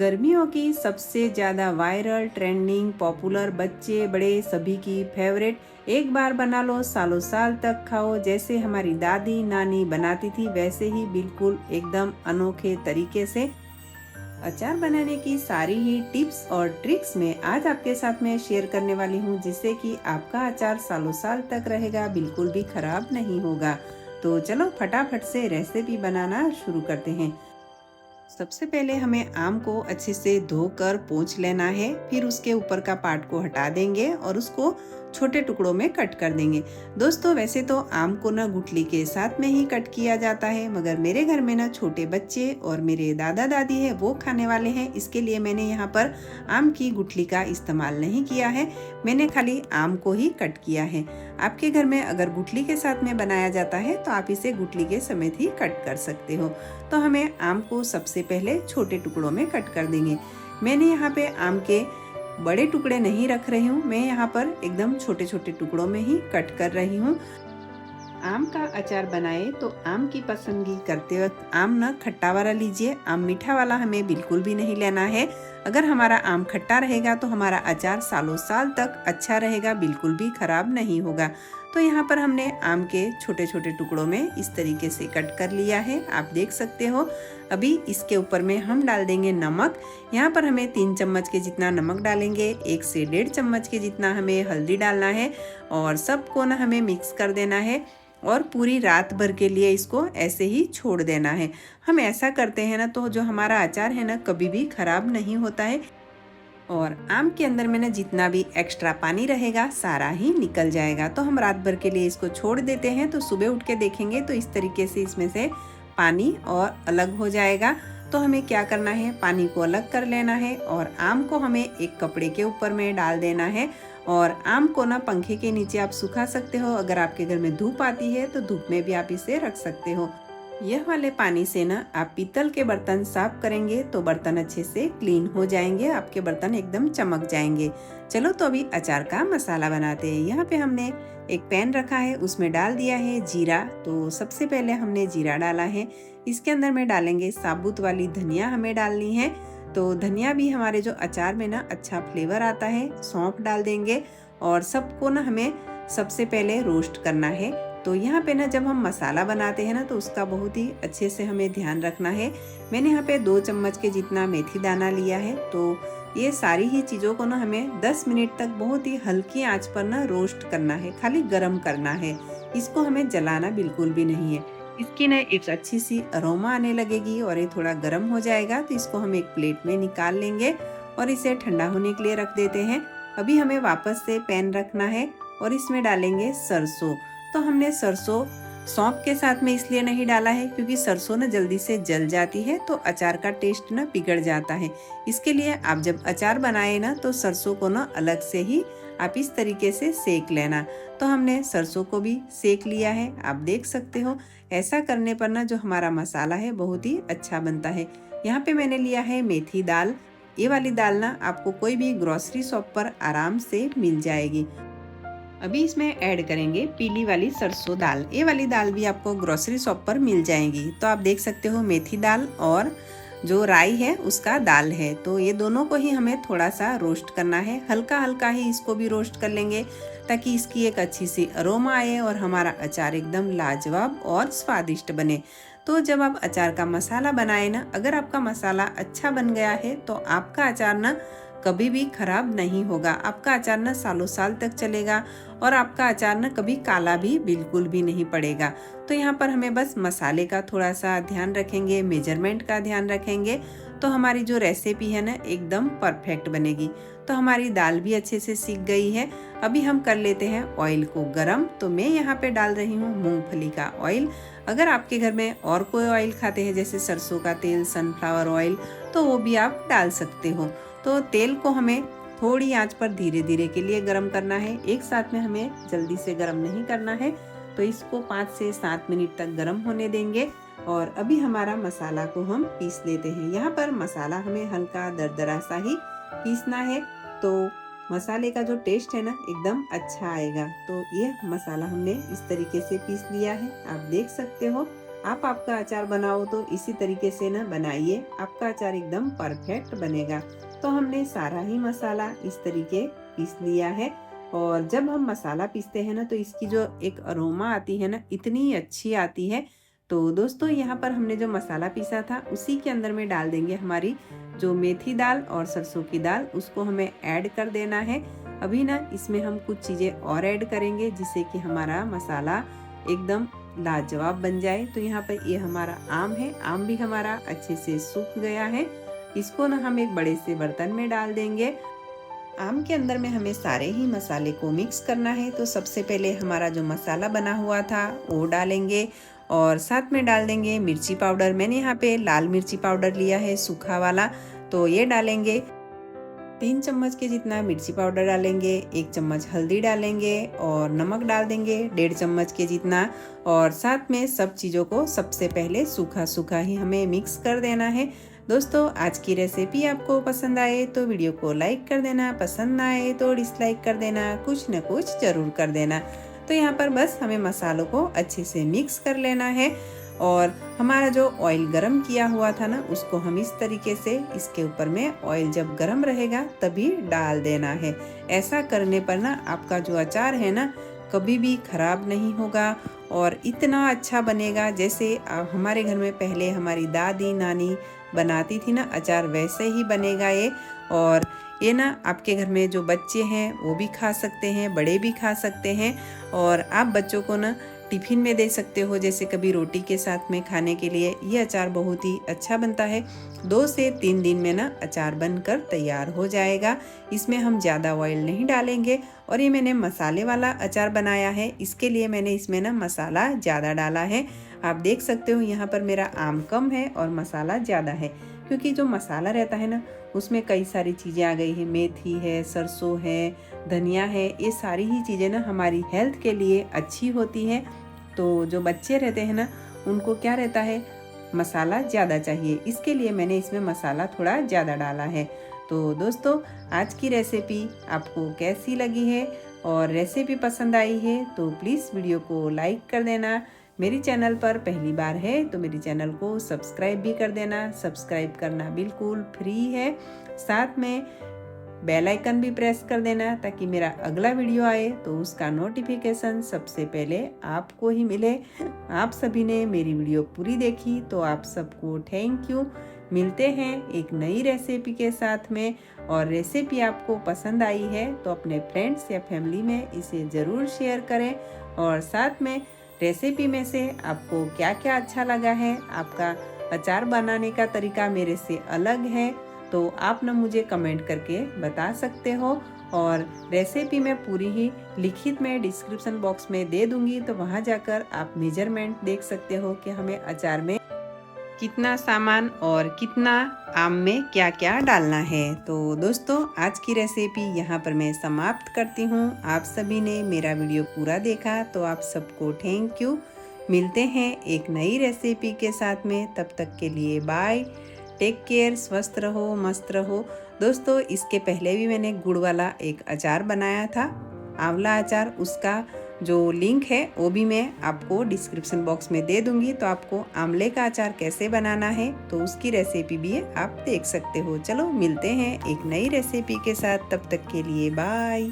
गर्मियों की सबसे ज़्यादा वायरल ट्रेंडिंग पॉपुलर बच्चे बड़े सभी की फेवरेट एक बार बना लो सालों साल तक खाओ। जैसे हमारी दादी नानी बनाती थी वैसे ही बिल्कुल एकदम अनोखे तरीके से अचार बनाने की सारी ही टिप्स और ट्रिक्स मैं आज आपके साथ में शेयर करने वाली हूँ, जिससे कि आपका अचार सालों साल तक रहेगा, बिल्कुल भी खराब नहीं होगा। तो चलो फटाफट से रेसिपी बनाना शुरू करते हैं। सबसे पहले हमें आम को अच्छे से धोकर पोंछ लेना है, फिर उसके ऊपर का पार्ट को हटा देंगे और उसको छोटे टुकड़ों में कट कर देंगे। दोस्तों वैसे तो आम को ना गुठली के साथ में ही कट किया जाता है, मगर मेरे घर में ना छोटे बच्चे और मेरे दादा दादी है वो खाने वाले हैं, इसके लिए मैंने यहाँ पर आम की गुठली का इस्तेमाल नहीं किया है। मैंने खाली आम को ही कट किया है। आपके घर में अगर गुठली के साथ में बनाया जाता है तो आप इसे गुठली के समेत ही कट कर सकते हो। तो हमें आम को सबसे पहले छोटे टुकड़ों में कट कर देंगे। मैंने यहाँ पे आम के बड़े टुकड़े नहीं रख रही हूँ, मैं यहाँ पर एकदम छोटे छोटे टुकड़ों में ही कट कर रही हूँ। आम का अचार बनाए तो आम की पसंदगी करते वक्त आम ना खट्टा वाला लीजिए, आम मीठा वाला हमें बिल्कुल भी नहीं लेना है। अगर हमारा आम खट्टा रहेगा तो हमारा अचार सालों साल तक अच्छा रहेगा, बिल्कुल भी खराब नहीं होगा। तो यहाँ पर हमने आम के छोटे छोटे टुकड़ों में इस तरीके से कट कर लिया है, आप देख सकते हो। अभी इसके ऊपर में हम डाल देंगे नमक। यहाँ पर हमें 3 चम्मच के जितना नमक डालेंगे, 1 से 1.5 चम्मच के जितना हमें हल्दी डालना है और सबको ना हमें मिक्स कर देना है और पूरी रात भर के लिए इसको ऐसे ही छोड़ देना है। हम ऐसा करते हैं ना तो जो हमारा अचार है ना कभी भी खराब नहीं होता है और आम के अंदर में ना जितना भी एक्स्ट्रा पानी रहेगा सारा ही निकल जाएगा। तो हम रात भर के लिए इसको छोड़ देते हैं, तो सुबह उठ के देखेंगे तो इस तरीके से इसमें से पानी और अलग हो जाएगा। तो हमें क्या करना है, पानी को अलग कर लेना है और आम को हमें एक कपड़े के ऊपर में डाल देना है और आम को ना पंखे के नीचे आप सुखा सकते हो। अगर आपके घर में धूप आती है तो धूप में भी आप इसे रख सकते हो। यह वाले पानी से ना आप पीतल के बर्तन साफ करेंगे तो बर्तन अच्छे से क्लीन हो जाएंगे, आपके बर्तन एकदम चमक जाएंगे। चलो तो अभी अचार का मसाला बनाते हैं। यहाँ पे हमने एक पैन रखा है, उसमें डाल दिया है जीरा। तो सबसे पहले हमने जीरा डाला है, इसके अंदर में डालेंगे साबुत वाली धनिया हमें डालनी है। तो धनिया भी हमारे जो अचार में ना अच्छा फ्लेवर आता है। सौंफ डाल देंगे और सबको ना हमें सबसे पहले रोस्ट करना है। तो यहाँ पे ना जब हम मसाला बनाते हैं ना तो उसका बहुत ही अच्छे से हमें ध्यान रखना है। मैंने यहाँ पे 2 चम्मच के जितना मेथी दाना लिया है। तो ये सारी ही चीज़ों को ना हमें 10 मिनट तक बहुत ही हल्की आंच पर ना रोस्ट करना है, खाली गरम करना है, इसको हमें जलाना बिल्कुल भी नहीं है। इसकी ना एक अच्छी सी अरोमा आने लगेगी और ये थोड़ा गर्म हो जाएगा तो इसको हम एक प्लेट में निकाल लेंगे और इसे ठंडा होने के लिए रख देते हैं। अभी हमें वापस से पैन रखना है और इसमें डालेंगे सरसों। तो हमने सरसों सौंफ के साथ में इसलिए नहीं डाला है क्योंकि सरसों ना जल्दी से जल जाती है तो अचार का टेस्ट ना बिगड़ जाता है। इसके लिए आप जब अचार बनाए ना तो सरसों को ना अलग से ही आप इस तरीके से सेक लेना। तो हमने सरसों को भी सेक लिया है, आप देख सकते हो। ऐसा करने पर ना जो हमारा मसाला है बहुत ही अच्छा बनता है। यहाँ पे मैंने लिया है मेथी दाल। ये वाली दाल ना आपको कोई भी ग्रोसरी शॉप पर आराम से मिल जाएगी। अभी इसमें ऐड करेंगे पीली वाली सरसों दाल। ये वाली दाल भी आपको ग्रोसरी शॉप पर मिल जाएगी। तो आप देख सकते हो मेथी दाल और जो राई है उसका दाल है। तो ये दोनों को ही हमें थोड़ा सा रोस्ट करना है, हल्का हल्का ही इसको भी रोस्ट कर लेंगे ताकि इसकी एक अच्छी सी अरोमा आए और हमारा अचार एकदम लाजवाब और स्वादिष्ट बने। तो जब आप अचार का मसाला बनाए ना, अगर आपका मसाला अच्छा बन गया है तो आपका अचार ना कभी भी खराब नहीं होगा। आपका अचार ना सालों साल तक चलेगा और आपका अचार ना कभी काला भी बिल्कुल भी नहीं पड़ेगा। तो यहाँ पर हमें बस मसाले का थोड़ा सा ध्यान रखेंगे, मेजरमेंट का ध्यान रखेंगे तो हमारी जो रेसिपी है ना एकदम परफेक्ट बनेगी। तो हमारी दाल भी अच्छे से सीख गई है। अभी हम कर लेते हैं ऑयल को गरम। तो मैं यहाँ पे डाल रही हूँ मूंगफली का ऑयल। अगर आपके घर में और कोई ऑयल खाते हैं जैसे सरसों का तेल, सनफ्लावर ऑयल, तो वो भी आप डाल सकते हो। तो तेल को हमें थोड़ी आंच पर धीरे धीरे के लिए गरम करना है, एक साथ में हमें जल्दी से गरम नहीं करना है। तो इसको 5 से 7 मिनट तक गरम होने देंगे और अभी हमारा मसाला को हम पीस लेते हैं। यहाँ पर मसाला हमें हल्का दरदरा सा ही पीसना है तो मसाले का जो टेस्ट है ना एकदम अच्छा आएगा। तो ये मसाला हमने इस तरीके से पीस लिया है, आप देख सकते हो। आप आपका अचार बनाओ तो इसी तरीके से ना बनाइए, आपका अचार एकदम परफेक्ट बनेगा। तो हमने सारा ही मसाला इस तरीके पीस लिया है। और जब हम मसाला पीसते हैं ना तो इसकी जो एक अरोमा आती है ना, इतनी अच्छी आती है। तो दोस्तों यहाँ पर हमने जो मसाला पीसा था उसी के अंदर में डाल देंगे हमारी जो मेथी दाल और सरसों की दाल, उसको हमें ऐड कर देना है। अभी ना इसमें हम कुछ चीज़ें और ऐड करेंगे जिससे कि हमारा मसाला एकदम लाजवाब बन जाए। तो यहाँ पर ये हमारा आम है, आम भी हमारा अच्छे से सूख गया है। इसको ना हम एक बड़े से बर्तन में डाल देंगे। आम के अंदर में हमें सारे ही मसाले को मिक्स करना है। तो सबसे पहले हमारा जो मसाला बना हुआ था वो डालेंगे और साथ में डाल देंगे मिर्ची पाउडर। मैंने यहाँ पे लाल मिर्ची पाउडर लिया है सूखा वाला, तो ये डालेंगे। 3 चम्मच के जितना मिर्ची पाउडर डालेंगे, 1 चम्मच हल्दी डालेंगे और नमक डाल देंगे 1.5 चम्मच के जितना। और साथ में सब चीज़ों को सबसे पहले सूखा सूखा ही हमें मिक्स कर देना है। दोस्तों आज की रेसिपी आपको पसंद आए तो वीडियो को लाइक कर देना, पसंद ना आए तो डिसलाइक कर देना, कुछ न कुछ ज़रूर कर देना। तो यहाँ पर बस हमें मसालों को अच्छे से मिक्स कर लेना है। और हमारा जो ऑयल गरम किया हुआ था ना, उसको हम इस तरीके से इसके ऊपर में ऑयल जब गरम रहेगा तभी डाल देना है। ऐसा करने पर ना आपका जो अचार है ना कभी भी खराब नहीं होगा और इतना अच्छा बनेगा जैसे हमारे घर में पहले हमारी दादी नानी बनाती थी ना अचार, वैसे ही बनेगा ये। और ये ना आपके घर में जो बच्चे हैं वो भी खा सकते हैं, बड़े भी खा सकते हैं। और आप बच्चों को ना टिफ़िन में दे सकते हो, जैसे कभी रोटी के साथ में खाने के लिए। ये अचार बहुत ही अच्छा बनता है। 2 से 3 दिन में ना अचार बनकर तैयार हो जाएगा। इसमें हम ज़्यादा ऑयल नहीं डालेंगे। और ये मैंने मसाले वाला अचार बनाया है, इसके लिए मैंने इसमें ना मसाला ज़्यादा डाला है। आप देख सकते हो यहाँ पर मेरा आम कम है और मसाला ज़्यादा है, क्योंकि जो मसाला रहता है ना उसमें कई सारी चीज़ें आ गई है, मेथी है, सरसों है, धनिया है। ये सारी ही चीज़ें ना हमारी हेल्थ के लिए अच्छी होती है। तो जो बच्चे रहते हैं ना उनको क्या रहता है, मसाला ज़्यादा चाहिए, इसके लिए मैंने इसमें मसाला थोड़ा ज़्यादा डाला है। तो दोस्तों आज की रेसिपी आपको कैसी लगी है और रेसिपी पसंद आई है तो प्लीज़ वीडियो को लाइक कर देना। मेरी चैनल पर पहली बार है तो मेरी चैनल को सब्सक्राइब भी कर देना। सब्सक्राइब करना बिल्कुल फ्री है। साथ में बेल आइकन भी प्रेस कर देना ताकि मेरा अगला वीडियो आए तो उसका नोटिफिकेशन सबसे पहले आपको ही मिले। आप सभी ने मेरी वीडियो पूरी देखी तो आप सबको थैंक यू। मिलते हैं एक नई रेसिपी के साथ में। और रेसिपी आपको पसंद आई है तो अपने फ्रेंड्स या फैमिली में इसे ज़रूर शेयर करें। और साथ में रेसिपी में से आपको क्या क्या अच्छा लगा है, आपका अचार बनाने का तरीका मेरे से अलग है तो आप ना मुझे कमेंट करके बता सकते हो। और रेसिपी मैं पूरी ही लिखित में डिस्क्रिप्शन बॉक्स में दे दूंगी, तो वहाँ जाकर आप मेजरमेंट देख सकते हो कि हमें अचार में कितना सामान और कितना आम में क्या क्या डालना है। तो दोस्तों आज की रेसिपी यहाँ पर मैं समाप्त करती हूँ। आप सभी ने मेरा वीडियो पूरा देखा तो आप सबको थैंक यू। मिलते हैं एक नई रेसिपी के साथ में, तब तक के लिए बाय, टेक केयर, स्वस्थ रहो, मस्त रहो। दोस्तों इसके पहले भी मैंने गुड़ वाला एक अचार बनाया था, आंवला अचार, उसका जो लिंक है वो भी मैं आपको डिस्क्रिप्शन बॉक्स में दे दूंगी। तो आपको आंवले का अचार कैसे बनाना है तो उसकी रेसिपी भी आप देख सकते हो। चलो मिलते हैं एक नई रेसिपी के साथ, तब तक के लिए बाय।